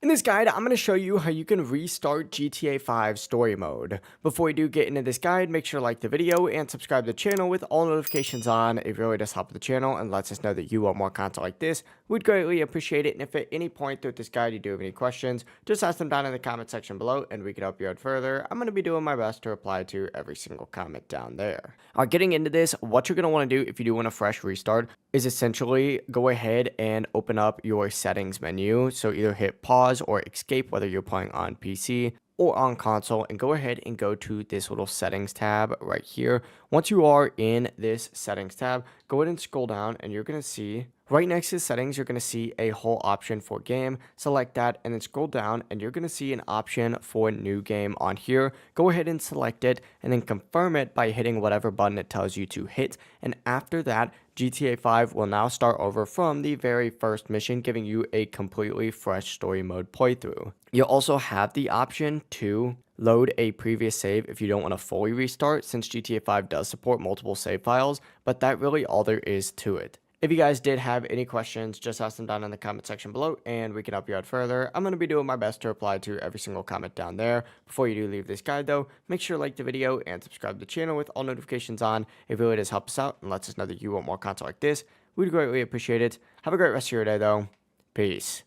In this guide, I'm going to show you how you can restart GTA 5 story mode. Before we do get into this guide, make sure to like the video and subscribe to the channel with all notifications on. It really does help the channel and lets us know that you want more content like this. We'd greatly appreciate it, and if at any point throughout this guide you do have any questions, just ask them down in the comment section below and we can help you out further. I'm going to be doing my best to reply to every single comment down there. Alright, getting into this, what you're going to want to do if you do want a fresh restart is essentially go ahead and open up your settings menu. So either hit pause or escape, whether you're playing on PC or on console, and go ahead and go to this little settings tab right here. Once you are in this settings tab, go ahead and scroll down and you're going to see right next to settings, you're going to see a whole option for game. Select that and then scroll down and you're going to see an option for new game on here. Go ahead and select it and then confirm it by hitting whatever button it tells you to hit. And after that, GTA 5 will now start over from the very first mission, giving you a completely fresh story mode playthrough. You'll also have the option to load a previous save if you don't want to fully restart, since GTA 5 does support multiple save files, but that's really all there is to it. If you guys did have any questions, just ask them down in the comment section below and we can help you out further. I'm going to be doing my best to reply to every single comment down there. Before you do leave this guide though, make sure to like the video and subscribe to the channel with all notifications on. It really does help us out and lets us know that you want more content like this. We'd greatly appreciate it. Have a great rest of your day though. Peace.